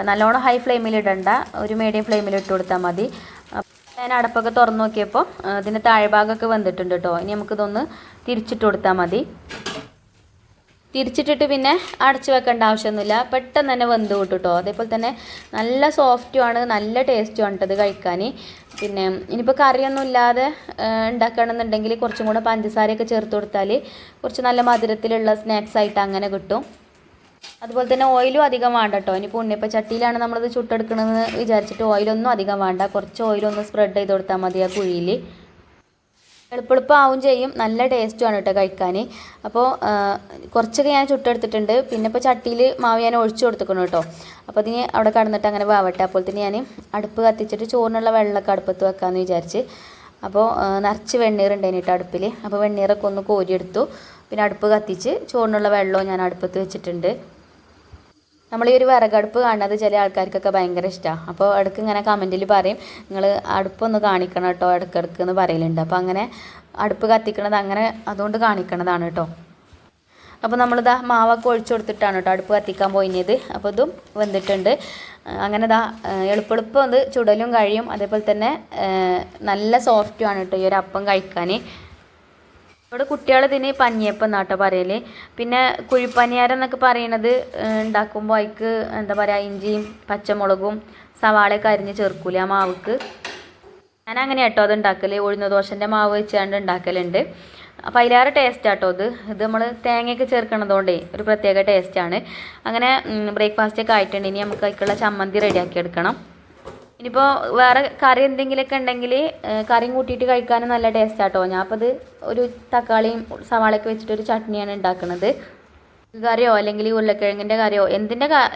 നല്ലോണം ഹൈ ഫ്ലെയിമിൽ ഇടണ്ട, ഒരു മീഡിയം ഫ്ലെയിമിൽ ഇട്ട് കൊടുത്താൽ മതി. ഞാൻ അടപ്പൊക്കെ തുറന്ന് നോക്കിയപ്പോൾ ഇതിൻ്റെ താഴെഭാഗമൊക്കെ വെന്തിട്ടുണ്ട് കേട്ടോ. ഇനി നമുക്കിതൊന്ന് തിരിച്ചിട്ട് കൊടുത്താൽ മതി. തിരിച്ചിട്ടിട്ട് പിന്നെ അടച്ചു വെക്കേണ്ട ആവശ്യമൊന്നുമില്ല, പെട്ടെന്ന് തന്നെ വെന്ത് കിട്ടും കേട്ടോ. അതേപോലെ തന്നെ നല്ല സോഫ്റ്റുമാണ്, നല്ല ടേസ്റ്റുമാണ് കേട്ടോ ഇത് കഴിക്കാൻ. പിന്നെ ഇനിയിപ്പോൾ കറിയൊന്നും ഇല്ലാതെ ഉണ്ടാക്കുകയാണെന്നുണ്ടെങ്കിൽ കുറച്ചും കൂടെ പഞ്ചസാരയൊക്കെ ചേർത്ത് കൊടുത്താൽ കുറച്ച് നല്ല മധുരത്തിലുള്ള സ്നാക്സ് ആയിട്ട് അങ്ങനെ കിട്ടും. അതുപോലെ തന്നെ ഓയിലും അധികം വേണ്ട കേട്ടോ. ഇനിയിപ്പോൾ ഉണ്ണിയപ്പം ചട്ടിയിലാണ് നമ്മളിത് ചുട്ടെടുക്കണമെന്ന് വിചാരിച്ചിട്ട് ഓയിലൊന്നും അധികം വേണ്ട, കുറച്ച് ഓയിലൊന്ന് സ്പ്രെഡ് ചെയ്ത് കൊടുത്താൽ മതി ആ കുഴിയിൽ. എളുപ്പെളുപ്പമാവും ചെയ്യും, നല്ല ടേസ്റ്റുമാണ് കേട്ടോ കഴിക്കാൻ. അപ്പോൾ കുറച്ചൊക്കെ ഞാൻ ചുട്ടെടുത്തിട്ടുണ്ട്. പിന്നെ ഇപ്പോൾ ചട്ടിയിൽ മാവ് ഞാൻ ഒഴിച്ചു കൊടുത്തിക്കണം കേട്ടോ. അപ്പോൾ അതിന് അവിടെ കടന്നിട്ട് അങ്ങനെ വാവട്ടെ. അപ്പോൾ തന്നെ ഞാൻ അടുപ്പ് കത്തിച്ചിട്ട് ചോറിനുള്ള വെള്ളമൊക്കെ അടുപ്പത്ത് വെക്കാമെന്ന് വിചാരിച്ച്. അപ്പോൾ നിറച്ച് വെണ്ണീറുണ്ടായിന് കേട്ടോ അടുപ്പിൽ. അപ്പോൾ വെണ്ണീറൊക്കെ ഒന്ന് കോരിയെടുത്തു. പിന്നെ അടുപ്പ് കത്തിച്ച് ചോറിനുള്ള വെള്ളവും ഞാൻ അടുപ്പത്ത് വെച്ചിട്ടുണ്ട്. നമ്മൾ ഈ ഒരു വിറകടുപ്പ് കാണുന്നത് ചില ആൾക്കാർക്കൊക്കെ ഭയങ്കര ഇഷ്ടമാണ്. അപ്പോൾ ഇടയ്ക്ക് ഇങ്ങനെ കമൻറ്റിൽ പറയും, നിങ്ങൾ അടുപ്പൊന്ന് കാണിക്കണം കേട്ടോ ഇടയ്ക്കിടയ്ക്ക് എന്ന് പറയലുണ്ട്. അപ്പോൾ അങ്ങനെ അടുപ്പ് കത്തിക്കണത് അങ്ങനെ അതുകൊണ്ട് കാണിക്കണതാണ് കേട്ടോ. അപ്പോൾ നമ്മളിതാ മാവൊക്കെ ഒഴിച്ചു കൊടുത്തിട്ടാണ് കേട്ടോ അടുപ്പ് കത്തിക്കാൻ പോയിത്. അപ്പോൾ ഇതും വെന്തിട്ടുണ്ട്. അങ്ങനെ ഇതാ എളുപ്പെളുപ്പം അത് ചുടലും കഴിയും. അതേപോലെ തന്നെ നല്ല സോഫ്റ്റുമാണ് കേട്ടോ ഈ ഒരു അപ്പം കഴിക്കാൻ. ഇവിടെ കുട്ടികൾ ഇതിന് പഞ്ഞിയപ്പം എന്നാട്ടോ പറയൽ. പിന്നെ കുഴിപ്പനിയാരം എന്നൊക്കെ പറയണത് ഉണ്ടാക്കുമ്പോൾ അതിക്ക് എന്താ പറയുക, ഇഞ്ചിയും പച്ചമുളകും സവാളയൊക്കെ അരിഞ്ഞ് ചേർക്കൂലേ ആ മാവുക്ക്. ഞാൻ അങ്ങനെ കേട്ടോ അത് ഉണ്ടാക്കൽ, ഉഴുന്ന ദോശൻ്റെ മാവ് വെച്ചാണ്ട് ഉണ്ടാക്കലുണ്ട്. അപ്പോൾ അതിലേറെ ടേസ്റ്റ് ആട്ടോ ഇത് നമ്മൾ തേങ്ങയൊക്കെ ചേർക്കണതുകൊണ്ടേ ഒരു പ്രത്യേക ടേസ്റ്റാണ്. അങ്ങനെ ബ്രേക്ക്ഫാസ്റ്റൊക്കെ ആയിട്ടുണ്ട്. ഇനി നമുക്ക് അതിലേക്കുള്ള ചമ്മന്തി റെഡിയാക്കി എടുക്കണം. ഇനിയിപ്പോൾ വേറെ കറി എന്തെങ്കിലുമൊക്കെ ഉണ്ടെങ്കിൽ കറിയും കൂട്ടിയിട്ട് കഴിക്കാനും നല്ല ടേസ്റ്റ് ആട്ടോ. ഞാൻ അപ്പോൾ അത് ഒരു തക്കാളിയും സവാളയൊക്കെ വെച്ചിട്ടൊരു ചട്നിയാണ് ഉണ്ടാക്കുന്നത്. കറിയോ അല്ലെങ്കിൽ ഉരുളക്കിഴങ്ങിൻ്റെ കറിയോ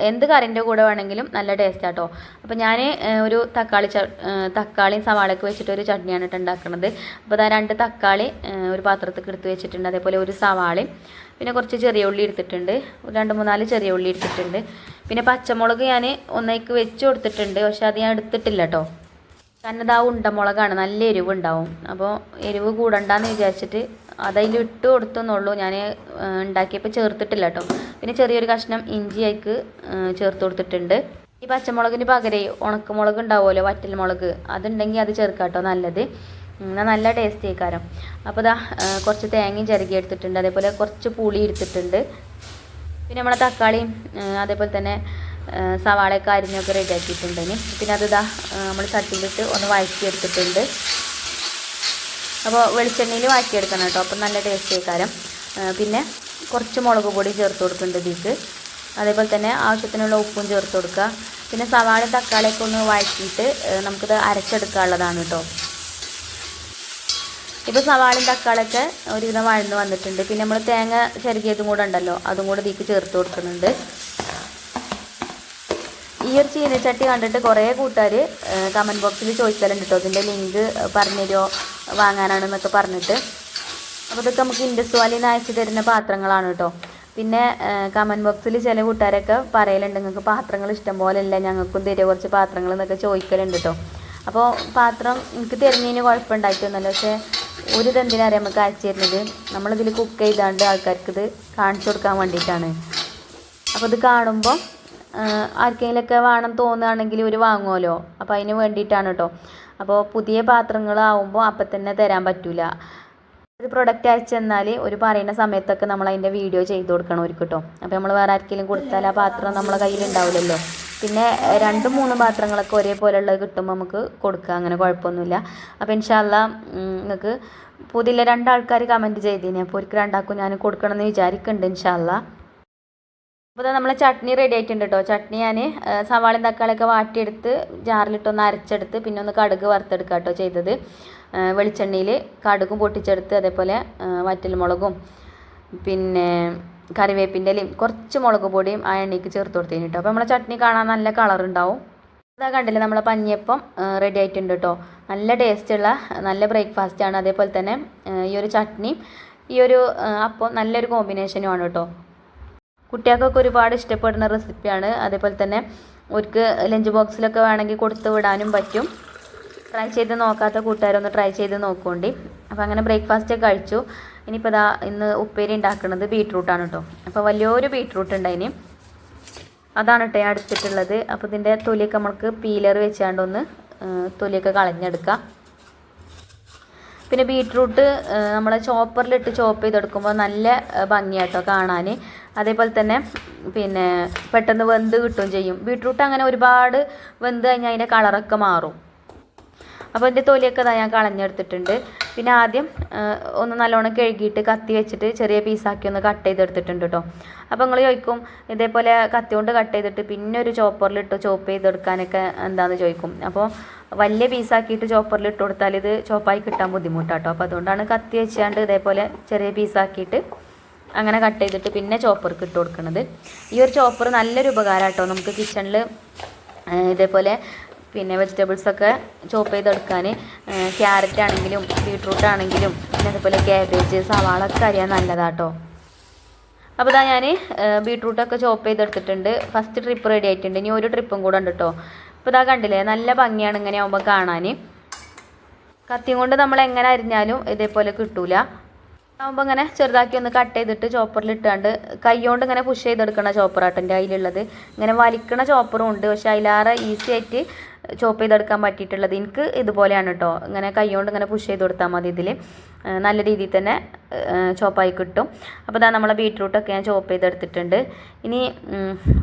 എന്ത് കറിൻ്റെ കൂടെ വേണമെങ്കിലും നല്ല ടേസ്റ്റ് ആട്ടോ. അപ്പോൾ ഞാൻ ഒരു തക്കാളിയും സവാളയൊക്കെ വെച്ചിട്ടൊരു ചട്നിയാണ് കേട്ടോ ഉണ്ടാക്കുന്നത്. അപ്പോൾ അതാ 2 തക്കാളി ഒരു പാത്രത്തിൽ എടുത്ത് വെച്ചിട്ടുണ്ട്. അതേപോലെ ഒരു സവാളയും പിന്നെ കുറച്ച് ചെറിയ ഉള്ളി എടുത്തിട്ടുണ്ട്, 2-3 ചെറിയ ഉള്ളി എടുത്തിട്ടുണ്ട്. പിന്നെ പച്ചമുളക് ഞാൻ ഒന്നേക്ക് വെച്ച് കൊടുത്തിട്ടുണ്ട്, പക്ഷെ അത് ഞാൻ എടുത്തിട്ടില്ല കേട്ടോ. കാരണം ഇതാ ഉണ്ടമുളകാണ്, നല്ല എരിവ് ഉണ്ടാവും. അപ്പോൾ എരിവ് കൂടണ്ടെന്ന് വിചാരിച്ചിട്ട് അതതിൽ ഇട്ട് കൊടുത്തെന്നുള്ളൂ. ഞാൻ ഉണ്ടാക്കിയപ്പോൾ ചേർത്തിട്ടില്ല കേട്ടോ. പിന്നെ ചെറിയൊരു കഷ്ണം ഇഞ്ചി അതിക്ക് ചേർത്ത് കൊടുത്തിട്ടുണ്ട്. ഈ പച്ചമുളകിന് പകരം ഉണക്കമുളക് ഉണ്ടാവുമല്ലോ, വറ്റൽമുളക്, അതുണ്ടെങ്കിൽ അത് ചേർക്കാം കേട്ടോ, നല്ലത്. നല്ല ടേസ്റ്റ് ആയിക്കാരം. അപ്പോൾ ഇതാ കുറച്ച് തേങ്ങയും ചിരകി എടുത്തിട്ടുണ്ട്. അതേപോലെ കുറച്ച് പുളി എടുത്തിട്ടുണ്ട്. പിന്നെ നമ്മളെ തക്കാളിയും അതേപോലെ തന്നെ സവാളയൊക്കെ അരിഞ്ഞൊക്കെ റെഡിയാക്കിയിട്ടുണ്ട്. പിന്നെ അതിതാ നമ്മൾ ചട്ടിയിലിട്ട് ഒന്ന് വഴറ്റിയെടുത്തിട്ടുണ്ട്. അപ്പോൾ വെളിച്ചെണ്ണയിൽ വഴറ്റിയെടുക്കണം കേട്ടോ, അപ്പം നല്ല ടേസ്റ്റ് ആയിക്കാരം. പിന്നെ കുറച്ച് മുളക് പൊടി ചേർത്ത് കൊടുക്കുന്നുണ്ട് ഇതിക്ക്. അതേപോലെ തന്നെ ആവശ്യത്തിനുള്ള ഉപ്പും ചേർത്ത് കൊടുക്കുക. പിന്നെ സവാളയും തക്കാളിയൊക്കെ ഒന്ന് വഴറ്റിയിട്ട് നമുക്കിത് അരച്ചെടുക്കാനുള്ളതാണ് കേട്ടോ. ഇപ്പോൾ സവാളയും തക്കാളിയൊക്കെ ഒരുവിധം വഴന്ന് വന്നിട്ടുണ്ട്. പിന്നെ നമ്മൾ തേങ്ങ ചിരകിയതും കൂടെ ഉണ്ടല്ലോ, അതും കൂടെ ഇതിക്ക് ചേർത്ത് കൊടുക്കുന്നുണ്ട്. ഈ ഒരു ചീനച്ചട്ടി കണ്ടിട്ട് കുറേ കൂട്ടുകാർ കമൻറ്റ് ബോക്സിൽ ചോദിക്കലുണ്ട് കേട്ടോ, ഇതിൻ്റെ ലിങ്ക് പറഞ്ഞുതരുമോ വാങ്ങാനാണെന്നൊക്കെ പറഞ്ഞിട്ട്. അപ്പോൾ ഇതൊക്കെ നമുക്ക് ഇൻഡസ് വാലിയിൽ നിന്ന് അയച്ചു തരുന്ന പാത്രങ്ങളാണ് കേട്ടോ. പിന്നെ കമൻറ്റ് ബോക്സിൽ ചില കൂട്ടുകാരൊക്കെ പറയലുണ്ട്, നിങ്ങൾക്ക് പാത്രങ്ങൾ ഇഷ്ടം പോലെ ഇല്ല, ഞങ്ങൾക്കും തരുമോ കുറച്ച് പാത്രങ്ങൾ എന്നൊക്കെ ചോദിക്കലുണ്ട് കേട്ടോ. അപ്പോൾ പാത്രം എനിക്ക് തരുന്നതിന് കുഴപ്പമുണ്ടായിട്ടൊന്നുമല്ല, പക്ഷേ ഒരു ഇതെന്തിനറിയാം നമുക്ക് അയച്ചു തരുന്നത്, നമ്മളിതിൽ കുക്ക് ചെയ്താണ്ട് ആൾക്കാർക്ക് ഇത് കാണിച്ചു കൊടുക്കാൻ വേണ്ടിയിട്ടാണ്. അപ്പോൾ ഇത് കാണുമ്പോൾ ആർക്കെങ്കിലുമൊക്കെ വേണം തോന്നുകയാണെങ്കിൽ ഒരു വാങ്ങുമല്ലോ, അപ്പോൾ അതിന് വേണ്ടിയിട്ടാണ് കേട്ടോ. അപ്പോൾ പുതിയ പാത്രങ്ങളാവുമ്പോൾ അപ്പം തന്നെ തരാൻ പറ്റില്ല. ഒരു പ്രൊഡക്റ്റ് അയച്ചു തന്നാൽ ഒരു പറയുന്ന സമയത്തൊക്കെ നമ്മൾ അതിൻ്റെ വീഡിയോ ചെയ്ത് കൊടുക്കണം അവർക്ക് കേട്ടോ. അപ്പോൾ നമ്മൾ വേറെ ആർക്കെങ്കിലും കൊടുത്താൽ ആ പാത്രം നമ്മളെ കയ്യിലുണ്ടാവില്ലല്ലോ. പിന്നെ 2-3 പാത്രങ്ങളൊക്കെ ഒരേപോലെയുള്ളത് കിട്ടുമ്പോൾ നമുക്ക് കൊടുക്കുക, അങ്ങനെ കുഴപ്പമൊന്നുമില്ല. അപ്പോൾ ഇൻഷാ അല്ലാ നിങ്ങൾക്ക് പുതിയ 2 ആൾക്കാർ കമൻറ്റ് ചെയ്തിന്, അപ്പോൾ ഒരിക്കൽ 2 ആൾക്കും ഞാൻ കൊടുക്കണമെന്ന് വിചാരിക്കുന്നുണ്ട് ഇൻഷാ അല്ലാ. അപ്പോൾ നമ്മളെ ചട്നി റെഡി ആയിട്ടുണ്ട് കേട്ടോ. ചട്നി ഞാൻ സവാളയും തക്കാളിയൊക്കെ വാട്ടിയെടുത്ത് ജാറിലിട്ടൊന്ന് അരച്ചെടുത്ത് പിന്നെ ഒന്ന് കടുക് വറുത്തെടുക്കുക കേട്ടോ ചെയ്തത്. വെളിച്ചെണ്ണയിൽ കടുകും പൊട്ടിച്ചെടുത്ത് അതേപോലെ വറ്റൽമുളകും പിന്നെ കറിവേപ്പിൻ്റെ ഇലയും കുറച്ച് മുളക് പൊടിയും ആ എണ്ണയ്ക്ക് ചേർത്ത് കൊടുത്തതിന് കേട്ടോ. അപ്പോൾ നമ്മളെ ചട്നി കാണാൻ നല്ല കളറുണ്ടാവും. അതാ കണ്ടില്ലേ, നമ്മളെ പഞ്ഞിയപ്പം റെഡി ആയിട്ടുണ്ട് കേട്ടോ. നല്ല ടേസ്റ്റുള്ള നല്ല ബ്രേക്ക്ഫാസ്റ്റാണ്. അതേപോലെ തന്നെ ഈ ഒരു ചട്നിയും ഈ ഒരു അപ്പം നല്ലൊരു കോമ്പിനേഷനുമാണ് കേട്ടോ. കുട്ടികൾക്കൊക്കെ ഒരുപാട് ഇഷ്ടപ്പെടുന്ന റെസിപ്പിയാണ്. അതേപോലെ തന്നെ അവർക്ക് ലഞ്ച് ബോക്സിലൊക്കെ വേണമെങ്കിൽ കൊടുത്ത് വിടാനും പറ്റും. ട്രൈ ചെയ്ത് നോക്കാത്ത കൂട്ടുകാരൊന്ന് ട്രൈ ചെയ്ത് നോക്കുകൊണ്ടി. അപ്പോൾ അങ്ങനെ ബ്രേക്ക്ഫാസ്റ്റൊക്കെ കഴിച്ചു. ഇനിയിപ്പോൾ ഇന്ന് ഉപ്പേരി ഉണ്ടാക്കുന്നത് ബീട്രൂട്ടാണ് കേട്ടോ. അപ്പോൾ വലിയൊരു ബീട്രൂട്ട് ഉണ്ടായിന്, അതാണ് കേട്ടോ ഞാൻ എടുത്തിട്ടുള്ളത്. അപ്പോൾ ഇതിൻ്റെ തൊലിയൊക്കെ നമുക്ക് പീലർ വെച്ചാണ്ടൊന്ന് തൊലിയൊക്കെ കളഞ്ഞെടുക്കാം. പിന്നെ ബീട്രൂട്ട് നമ്മളെ ചോപ്പറിലിട്ട് ചോപ്പ് ചെയ്തെടുക്കുമ്പോൾ നല്ല ഭംഗിയാട്ടോ കാണാൻ. അതേപോലെ തന്നെ പിന്നെ പെട്ടെന്ന് വെന്ത് കിട്ടുകയും ചെയ്യും. ബീട്രൂട്ട് അങ്ങനെ ഒരുപാട് വെന്ത് കഴിഞ്ഞാൽ അതിൻ്റെ കളറൊക്കെ മാറും. അപ്പോൾ ഇതിൻ്റെ തൊലിയൊക്കെ ഞാൻ കളഞ്ഞെടുത്തിട്ടുണ്ട്. പിന്നെ ആദ്യം ഒന്ന് നല്ലോണം കഴുകിയിട്ട് കത്തി വെച്ചിട്ട് ചെറിയ പീസാക്കി ഒന്ന് കട്ട് ചെയ്തെടുത്തിട്ടുണ്ട് കേട്ടോ. അപ്പോൾ നിങ്ങൾ ചോദിക്കും ഇതേപോലെ കത്തി കൊണ്ട് കട്ട് ചെയ്തിട്ട് പിന്നെ ഒരു ചോപ്പറിലിട്ട് ചോപ്പ് ചെയ്തെടുക്കാനൊക്കെ എന്താണെന്ന് ചോദിക്കും. അപ്പോൾ വലിയ പീസാക്കിയിട്ട് ചോപ്പറിൽ ഇട്ട് കൊടുത്താൽ ഇത് ചോപ്പായി കിട്ടാൻ ബുദ്ധിമുട്ടാട്ടോ. അപ്പോൾ അതുകൊണ്ടാണ് കത്തി വെച്ചാണ്ട് ഇതേപോലെ ചെറിയ പീസാക്കിയിട്ട് അങ്ങനെ കട്ട് ചെയ്തിട്ട് പിന്നെ ചോപ്പർക്ക് ഇട്ട് കൊടുക്കുന്നത്. ഈ ഒരു ചോപ്പർ നല്ലൊരു ഉപകാരം കേട്ടോ നമുക്ക് കിച്ചണിൽ ഇതേപോലെ പിന്നെ വെജിറ്റബിൾസൊക്കെ ചോപ്പ് ചെയ്തെടുക്കാൻ. ക്യാരറ്റ് ആണെങ്കിലും ബീട്രൂട്ട് ആണെങ്കിലും പിന്നെ അതുപോലെ ക്യാബേജ് സവാള ഒക്കെ അരിയാൻ നല്ലതാട്ടോ. അപ്പോൾ ഇതാ ഞാൻ ബീട്രൂട്ടൊക്കെ ചോപ്പ് ചെയ്തെടുത്തിട്ടുണ്ട്. ഫസ്റ്റ് ട്രിപ്പ് റെഡി ആയിട്ടുണ്ട്. ഇനി ഒരു ട്രിപ്പും കൂടെ ഉണ്ട് കേട്ടോ. അപ്പോൾ ഇതാ കണ്ടില്ലേ നല്ല ഭംഗിയാണ് ഇങ്ങനെ ആകുമ്പോൾ കാണാൻ. കത്തിയും കൊണ്ട് നമ്മൾ എങ്ങനെ അരിഞ്ഞാലും ഇതേപോലെ കിട്ടൂല. ആകുമ്പോൾ ഇങ്ങനെ ചെറുതാക്കി ഒന്ന് കട്ട് ചെയ്തിട്ട് ചോപ്പറിൽ ഇട്ടാണ്ട് കൈകൊണ്ട് ഇങ്ങനെ പുഷ് ചെയ്തെടുക്കണ ചോപ്പറാട്ടൻ്റെ അതിലുള്ളത്. ഇങ്ങനെ വലിക്കണ ചോപ്പറും ഉണ്ട്, പക്ഷേ അതിലേറെ ഈസി ആയിട്ട് ചോപ്പ് ചെയ്തെടുക്കാൻ പറ്റിയിട്ടുള്ളത് എനിക്ക് ഇതുപോലെയാണ് കേട്ടോ. ഇങ്ങനെ കൈകൊണ്ട് ഇങ്ങനെ പുഷ് ചെയ്ത് കൊടുത്താൽ മതി. ഇതിൽ നല്ല രീതിയിൽ തന്നെ ചോപ്പായി കിട്ടും. അപ്പോൾ ഇതാ നമ്മളെ ബീട്രൂട്ടൊക്കെ ഞാൻ ചോപ്പ് ചെയ്തെടുത്തിട്ടുണ്ട്. ഇനി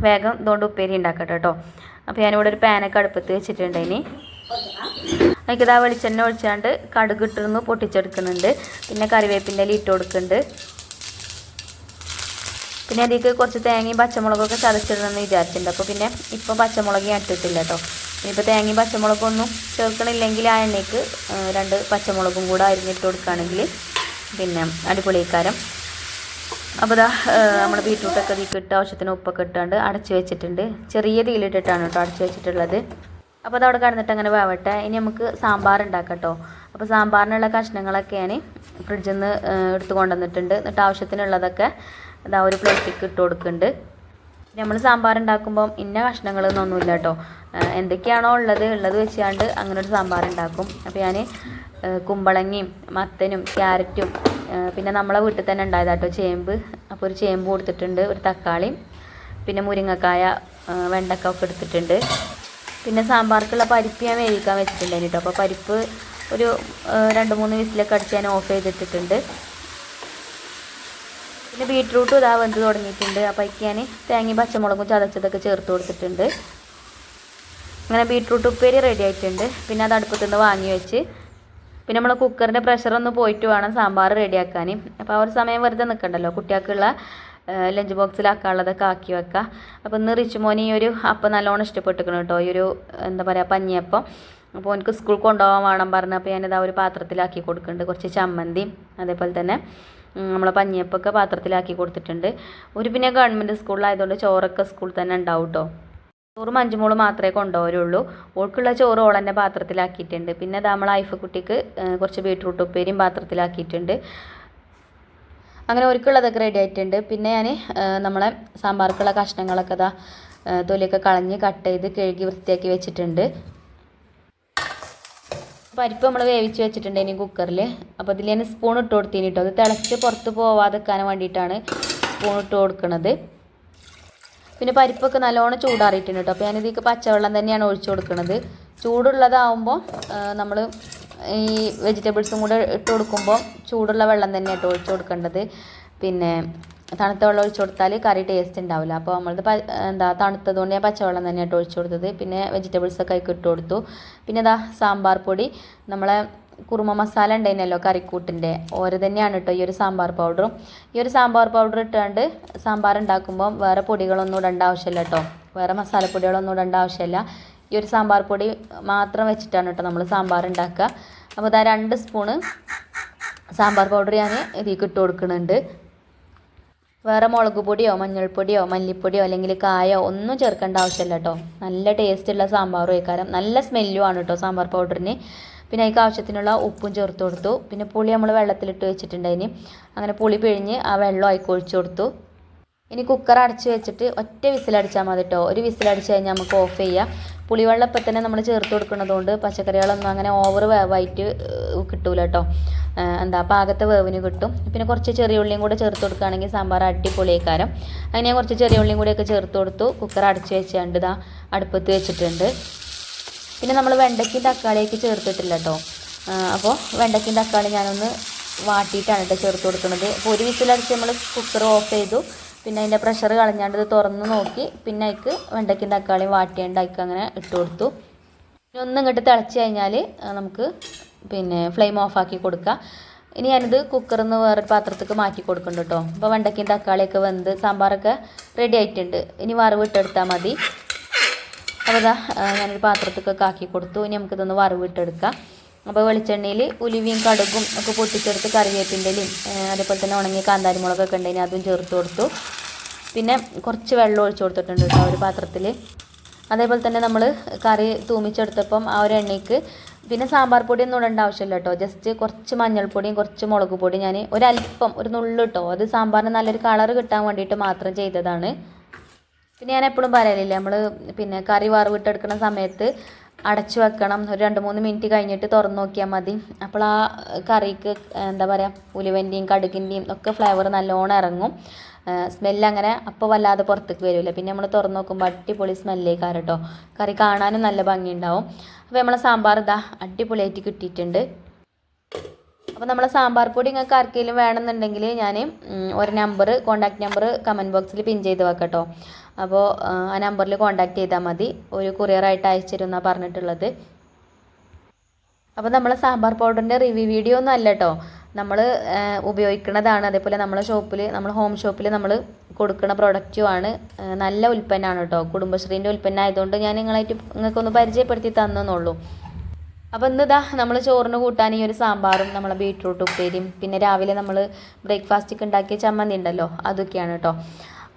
വേഗം ഇതുകൊണ്ട് ഉപ്പേരി ഉണ്ടാക്കട്ടെ കേട്ടോ. അപ്പോൾ ഞാനിവിടെ ഒരു പാനൊക്കെ അടുപ്പത്ത് വെച്ചിട്ടുണ്ട്. ഇനി അതിക്കിതാ വെളിച്ചെണ്ണ ഒഴിച്ചാണ്ട് കടുക് ഇട്ടിരുന്ന് പൊട്ടിച്ചെടുക്കുന്നുണ്ട്. പിന്നെ കറിവേപ്പിൻ്റെ ഇല ഇട്ട് കൊടുക്കുന്നുണ്ട്. പിന്നെ അതിലേക്ക് കുറച്ച് തേങ്ങയും പച്ചമുളകൊക്കെ ചതച്ചിടണമെന്ന് വിചാരിച്ചിട്ടുണ്ട്. അപ്പോൾ പിന്നെ ഇപ്പോൾ പച്ചമുളക് ഞാൻ ഇട്ടിട്ടില്ല കേട്ടോ. ഇനിയിപ്പോൾ തേങ്ങയും പച്ചമുളകൊന്നും ചേർക്കണില്ലെങ്കിൽ ആ എണ്ണയ്ക്ക് 2 പച്ചമുളകും കൂടെ അരിഞ്ഞിട്ട് കൊടുക്കുകയാണെങ്കിൽ പിന്നെ അടിപൊളിക്കാരം. അപ്പോൾ ഇതാ നമ്മുടെ ബീട്രൂട്ടൊക്കെ ഇതിലേക്ക് ഇട്ട് ആവശ്യത്തിന് ഉപ്പൊക്കെ ഇട്ടാണ്ട് അടച്ച് വെച്ചിട്ടുണ്ട്. ചെറിയ തീയിലിട്ടിട്ടാണ് കേട്ടോ അടച്ച് വെച്ചിട്ടുള്ളത്. അപ്പോൾ അതവിടെ കിടന്നിട്ട് അങ്ങനെ വേവട്ടെ. ഇനി നമുക്ക് സാമ്പാർ ഉണ്ടാക്കാം കേട്ടോ. അപ്പോൾ സാമ്പാറിനുള്ള കഷ്ണങ്ങളൊക്കെ ഞാൻ ഫ്രിഡ്ജിൽ നിന്ന് എടുത്ത് കൊണ്ടുവന്നിട്ടുണ്ട്. എന്നിട്ട് ആവശ്യത്തിനുള്ളതൊക്കെ ഇതാ ഒരു പ്ലേറ്റിലേക്ക് ഇട്ട് കൊടുക്കുന്നുണ്ട്. നമ്മൾ സാമ്പാർ ഉണ്ടാക്കുമ്പം ഇന്ന കഷ്ണങ്ങളൊന്നുമില്ല കേട്ടോ. എന്തൊക്കെയാണോ ഉള്ളത് വെച്ചാണ്ട് അങ്ങനെ ഒരു സാമ്പാർ ഉണ്ടാക്കും. അപ്പോൾ ഞാൻ കുമ്പളങ്ങയും മത്തനും ക്യാരറ്റും പിന്നെ നമ്മളെ വീട്ടിൽ തന്നെ ഉണ്ടായതാട്ടോ ചേമ്പ്. അപ്പോൾ ഒരു ചേമ്പ് കൊടുത്തിട്ടുണ്ട്, ഒരു തക്കാളിയും പിന്നെ മുരിങ്ങക്കായ വെണ്ടക്ക ഒക്കെ എടുത്തിട്ടുണ്ട്. പിന്നെ സാമ്പാർക്കുള്ള പരിപ്പ് ഞാൻ വേവിക്കാൻ വെച്ചിട്ടുണ്ടായിരുന്നു കേട്ടോ. അപ്പോൾ പരിപ്പ് ഒരു 2-3 വിസിലൊക്കെ അടിച്ച് ഞാൻ ഓഫ് ചെയ്തിട്ടിട്ടുണ്ട്. പിന്നെ ബീട്രൂട്ടും ഇതാ വെന്ത് തുടങ്ങിയിട്ടുണ്ട്. അപ്പോൾ അതിക്ക് ഞാൻ തേങ്ങയും പച്ചമുളകും ചതച്ചതൊക്കെ ചേർത്ത് കൊടുത്തിട്ടുണ്ട്. അങ്ങനെ ബീട്രൂട്ട് ഉപ്പേരി റെഡി ആയിട്ടുണ്ട്. പിന്നെ അത് അടുപ്പത്തുനിന്ന് വാങ്ങി വെച്ച് പിന്നെ നമ്മൾ കുക്കറിൻ്റെ പ്രഷറൊന്ന് പോയിട്ട് വേണം സാമ്പാർ റെഡിയാക്കാൻ. അപ്പോൾ ആ ഒരു സമയം വെറുതെ നിൽക്കണ്ടല്ലോ, കുട്ടികൾക്കുള്ള ലഞ്ച് ബോക്സിലാക്കാനുള്ളതൊക്കെ ആക്കി വെക്കുക. അപ്പോൾ ഇന്ന് റിച്ചുമോന് ഈ ഒരു അപ്പം നല്ലോണം ഇഷ്ടപ്പെട്ടിരിക്കണം കേട്ടോ. ഈ ഒരു എന്താ പറയുക പഞ്ഞിയപ്പം. അപ്പോൾ എനിക്ക് സ്കൂൾ കൊണ്ടുപോകാൻ വേണം പറഞ്ഞു. അപ്പോൾ ഞാനിതാ ഒരു പാത്രത്തിലാക്കി കൊടുക്കുന്നുണ്ട്. കുറച്ച് ചമ്മന്തിയും അതേപോലെ തന്നെ നമ്മളെ പഞ്ഞിയപ്പൊക്കെ പാത്രത്തിലാക്കി കൊടുത്തിട്ടുണ്ട്. ഒരു പിന്നെ ഗവൺമെൻറ് സ്കൂളിലായതുകൊണ്ട് ചോറൊക്കെ സ്കൂളിൽ തന്നെ ഉണ്ടാവും കേട്ടോ. ചോറ് മഞ്ജുമോള് മാത്രമേ കൊണ്ടുപോരുള്ളൂ. ഓൾക്കുള്ള ചോറ് ഓൾ തന്നെ പാത്രത്തിലാക്കിയിട്ടുണ്ട്. പിന്നെ നമ്മൾ ഐഫക്കുട്ടിക്ക് കുറച്ച് ബീട്രൂട്ട് ഉപ്പേരിയും പാത്രത്തിലാക്കിയിട്ടുണ്ട്. അങ്ങനെ ഒരുക്കുള്ളതൊക്കെ റെഡി ആയിട്ടുണ്ട്. പിന്നെ ഞാൻ നമ്മളെ സാമ്പാർക്കുള്ള കഷ്ണങ്ങളൊക്കെ തൊലിയൊക്കെ കളഞ്ഞ് കട്ട് ചെയ്ത് കഴുകി വൃത്തിയാക്കി വെച്ചിട്ടുണ്ട്. പരിപ്പ് നമ്മൾ വേവിച്ച് വെച്ചിട്ടുണ്ട് ഇനി കുക്കറിൽ. അപ്പോൾ ഇതിൽ ഞാൻ സ്പൂൺ ഇട്ട് കൊടുത്തിന് കേട്ടോ. അത് തിളച്ച് പുറത്ത് പോവാതെക്കാൻ വേണ്ടിയിട്ടാണ് സ്പൂൺ ഇട്ട് കൊടുക്കുന്നത്. പിന്നെ പരിപ്പൊക്കെ നല്ലോണം ചൂടാറിയിട്ടുണ്ട് കേട്ടോ. അപ്പോൾ ഞാനിതിലേക്ക് പച്ചവെള്ളം തന്നെയാണ് ഒഴിച്ചു കൊടുക്കുന്നത്. ചൂടുള്ളതാവുമ്പോൾ നമ്മൾ ഈ വെജിറ്റബിൾസും കൂടെ ഇട്ട് കൊടുക്കുമ്പോൾ ചൂടുള്ള വെള്ളം തന്നെയാണ് കേട്ടോ ഒഴിച്ചു കൊടുക്കേണ്ടത്. പിന്നെ തണുത്ത വെള്ളം ഒഴിച്ചു കൊടുത്താൽ കറി ടേസ്റ്റ് ഉണ്ടാവില്ല. അപ്പോൾ നമ്മളത് തണുത്തതുകൊണ്ട് ഞാൻ പച്ചവെള്ളം തന്നെയാണ് ഒഴിച്ചു കൊടുത്തത്. പിന്നെ വെജിറ്റബിൾസൊക്കെ അതിൽ ഇട്ട് കൊടുത്തു. പിന്നെ സാമ്പാർ പൊടി നമ്മളെ കുറുമ മസാല ഉണ്ടായിരുന്നല്ലോ കറിക്കൂട്ടിൻ്റെ ഓര് തന്നെയാണ് കേട്ടോ ഈ ഒരു സാമ്പാർ പൗഡറും. ഈ ഒരു സാമ്പാർ പൗഡർ ഇട്ടുകൊണ്ട് സാമ്പാർ ഉണ്ടാക്കുമ്പം വേറെ പൊടികളൊന്നും ഇടേണ്ട ആവശ്യമില്ല കേട്ടോ. വേറെ മസാലപ്പൊടികളൊന്നും ഇടേണ്ട ആവശ്യമില്ല. ഈ ഒരു സാമ്പാർ പൊടി മാത്രം വെച്ചിട്ടാണ് കേട്ടോ നമ്മൾ സാമ്പാർ ഉണ്ടാക്കുക. അപ്പോൾ 2 സ്പൂണ് സാമ്പാർ പൗഡർ ഞാൻ ഇതിലേക്ക് ഇട്ട് കൊടുക്കുന്നുണ്ട്. വേറെ മുളക് പൊടിയോ മഞ്ഞൾപ്പൊടിയോ മല്ലിപ്പൊടിയോ അല്ലെങ്കിൽ കായോ ഒന്നും ചേർക്കേണ്ട ആവശ്യമില്ല കേട്ടോ. നല്ല ടേസ്റ്റുള്ള സാമ്പാറും ആയിക്കാരം നല്ല സ്മെല്ലും ആണ് കേട്ടോ സാമ്പാർ പൗഡറിന്. പിന്നെ അതിലേക്ക് ആവശ്യത്തിനുള്ള ഉപ്പും ചേർത്ത് കൊടുത്തു. പിന്നെ പുളി നമ്മൾ വെള്ളത്തിലിട്ട് വെച്ചിട്ടുണ്ടായിന്. അങ്ങനെ പുളി പിഴിഞ്ഞ് ആ വെള്ളം അതിലേക്ക് ഒഴിച്ചു കൊടുത്തു. ഇനി കുക്കർ അടച്ച് വെച്ചിട്ട് ഒറ്റ വിസിലടിച്ചാൽ മതി കേട്ടോ. ഒരു വിസിലടിച്ച് കഴിഞ്ഞാൽ നമുക്ക് ഓഫ് ചെയ്യാം. പുളിവെള്ളം ഇപ്പം തന്നെ നമ്മൾ ചേർത്ത് കൊടുക്കുന്നതുകൊണ്ട് പച്ചക്കറികളൊന്നും അങ്ങനെ ഓവർ വേവായിട്ട് കിട്ടൂല കേട്ടോ. പാകത്തെ വേവിന് കിട്ടും. പിന്നെ കുറച്ച് ചെറിയ ഉള്ളിയും കൂടെ ചേർത്ത് കൊടുക്കുകയാണെങ്കിൽ സാമ്പാർ അടിപൊളിയേക്കാരം. അങ്ങനെ കുറച്ച് ചെറിയ ഉള്ളിയും കൂടെയൊക്കെ ചേർത്ത് കൊടുത്തു. കുക്കർ അടച്ച് വെച്ചാണ്ട് അടുപ്പത്ത് വെച്ചിട്ടുണ്ട്. പിന്നെ നമ്മൾ വെണ്ടയ്ക്കും തക്കാളിയൊക്കെ ചേർത്തിട്ടില്ല കേട്ടോ. അപ്പോൾ വെണ്ടയ്ക്കും തക്കാളി ഞാനൊന്ന് വാട്ടിയിട്ടാണ് കേട്ടോ ചേർത്ത് കൊടുക്കുന്നത്. അപ്പോൾ ഒരു വിസിലടിച്ച് നമ്മൾ കുക്കർ ഓഫ് ചെയ്തു. പിന്നെ അതിൻ്റെ പ്രഷർ കളഞ്ഞാണ്ട് ഇത് തുറന്ന് നോക്കി പിന്നെ അതിക്ക് വെണ്ടയ്ക്കും തക്കാളിയും വാട്ടിയാണ്ട് അതിക്ക് അങ്ങനെ ഇട്ട് കൊടുത്തു. ഇനി ഒന്നും ഇങ്ങോട്ട് തിളച്ച് കഴിഞ്ഞാൽ നമുക്ക് പിന്നെ ഫ്ലെയിം ഓഫാക്കി കൊടുക്കുക. ഇനി ഞാനിത് കുക്കറിൽ നിന്ന് വേറൊരു പാത്രത്തേക്ക് മാറ്റി കൊടുക്കുന്നുണ്ട് കേട്ടോ. അപ്പോൾ വെണ്ടയ്ക്കും തക്കാളിയൊക്കെ വെന്ത് സാമ്പാറൊക്കെ റെഡി ആയിട്ടുണ്ട്. ഇനി വറവിട്ടെടുത്താൽ മതി. അപ്പോൾ ഇതാ ഞാനൊരു പാത്രത്തേക്കൊക്കെ ആക്കി കൊടുത്തു. ഇനി നമുക്കിതൊന്ന് വറവിട്ടെടുക്കാം. അപ്പോൾ വെളിച്ചെണ്ണയിൽ ഉലുവയും കടുകും ഒക്കെ പൊട്ടിച്ചെടുത്ത് കറിവേപ്പിൻ്റെയും അതേപോലെ തന്നെ ഉണങ്ങിയ കാന്താരിമുളകൊക്കെ ഉണ്ടെങ്കിൽ അതും ചേർത്ത് കൊടുത്തു. പിന്നെ കുറച്ച് വെള്ളം ഒഴിച്ച് കൊടുത്തിട്ടുണ്ട് കേട്ടോ ഒരു പാത്രത്തിൽ. അതേപോലെ തന്നെ നമ്മൾ കറി തൂമിച്ചെടുത്തപ്പം ആ ഒരു എണ്ണയ്ക്ക് പിന്നെ സാമ്പാർ പൊടിയൊന്നും ഇടേണ്ട ആവശ്യമില്ല കേട്ടോ. ജസ്റ്റ് കുറച്ച് മഞ്ഞൾപ്പൊടിയും കുറച്ച് മുളക് പൊടിയും ഞാൻ ഒരല്പം ഒരു നുള്ളു കേട്ടോ, അത് സാമ്പാറിന് നല്ലൊരു കളർ കിട്ടാൻ വേണ്ടിയിട്ട് മാത്രം ചെയ്തതാണ്. പിന്നെ ഞാൻ എപ്പോഴും പറയലില്ല, നമ്മൾ പിന്നെ കറി വറവിട്ടെടുക്കുന്ന സമയത്ത് അടച്ചു വെക്കണം. ഒരു 2-3 മിനിറ്റ് കഴിഞ്ഞിട്ട് തുറന്ന് നോക്കിയാൽ മതി. അപ്പോൾ ആ കറിക്ക് എന്താ പറയുക, ഉലുവൻ്റെയും കടുകിൻ്റെയും ഒക്കെ ഫ്ലേവർ നല്ലോണം ഇറങ്ങും. സ്മെല്ലങ്ങനെ അപ്പോൾ വല്ലാതെ പുറത്തേക്ക് വരില്ല. പിന്നെ നമ്മൾ തുറന്ന് നോക്കുമ്പോൾ അടിപൊളി സ്മെല്ലേക്കാരം കേട്ടോ. കറി കാണാനും നല്ല ഭംഗിയുണ്ടാവും. അപ്പോൾ നമ്മളെ സാമ്പാർ ഇതാ അടിപൊളിയായിട്ട് കിട്ടിയിട്ടുണ്ട്. അപ്പോൾ നമ്മളെ സാമ്പാർ പൊടി നിങ്ങൾക്ക് ആർക്കെങ്കിലും വേണമെന്നുണ്ടെങ്കിൽ ഞാൻ ഒരു നമ്പർ കോൺടാക്റ്റ് നമ്പർ കമൻറ്റ് ബോക്സിൽ പിൻ ചെയ്ത് വെക്കാം കേട്ടോ. അപ്പോൾ ആ നമ്പറിൽ കോൺടാക്റ്റ് ചെയ്താൽ മതി. ഒരു കൊറിയറായിട്ട് അയച്ചു തരുമെന്നാണ് പറഞ്ഞിട്ടുള്ളത്. അപ്പോൾ നമ്മളെ സാമ്പാർ പൗഡറിൻ്റെ റിവ്യൂ വീഡിയോ ഒന്നും അല്ല കേട്ടോ, നമ്മൾ ഉപയോഗിക്കുന്നതാണ്. അതേപോലെ നമ്മളെ ഷോപ്പിൽ, നമ്മൾ ഹോം ഷോപ്പിൽ നമ്മൾ കൊടുക്കുന്ന പ്രൊഡക്റ്റുമാണ്. നല്ല ഉൽപ്പന്നമാണ് കേട്ടോ, കുടുംബശ്രീൻ്റെ ഉൽപ്പന്നം ആയതുകൊണ്ട് ഞാൻ നിങ്ങൾക്കൊന്ന് പരിചയപ്പെടുത്തി തന്നെന്നുള്ളൂ. അപ്പോൾ ഇന്നിതാ നമ്മൾ ചോറിന് കൂട്ടാൻ ഈ ഒരു സാമ്പാറും നമ്മളെ ബീട്രൂട്ട് ഉപ്പേരിയും പിന്നെ രാവിലെ നമ്മൾ ബ്രേക്ക്ഫാസ്റ്റൊക്കെ ഉണ്ടാക്കിയ ചമ്മന്തി ഉണ്ടല്ലോ അതൊക്കെയാണ് കേട്ടോ.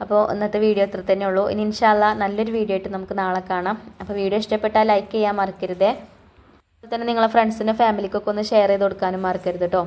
അപ്പോൾ ഇന്നത്തെ വീഡിയോ ഇത്ര തന്നെ ഉള്ളൂ. ഇനി ഇൻഷാ അല്ലാ നല്ലൊരു വീഡിയോ ആയിട്ട് നമുക്ക് നാളെ കാണാം. അപ്പോൾ വീഡിയോ ഇഷ്ടപ്പെട്ടാൽ ലൈക്ക് ചെയ്യാൻ മറക്കരുതേ. അതുപോലെ തന്നെ നിങ്ങളെ ഫ്രണ്ട്സിനും ഫാമിലിക്കൊക്കെ ഒന്ന് ഷെയർ ചെയ്ത് കൊടുക്കാനും മറക്കരുത് കേട്ടോ.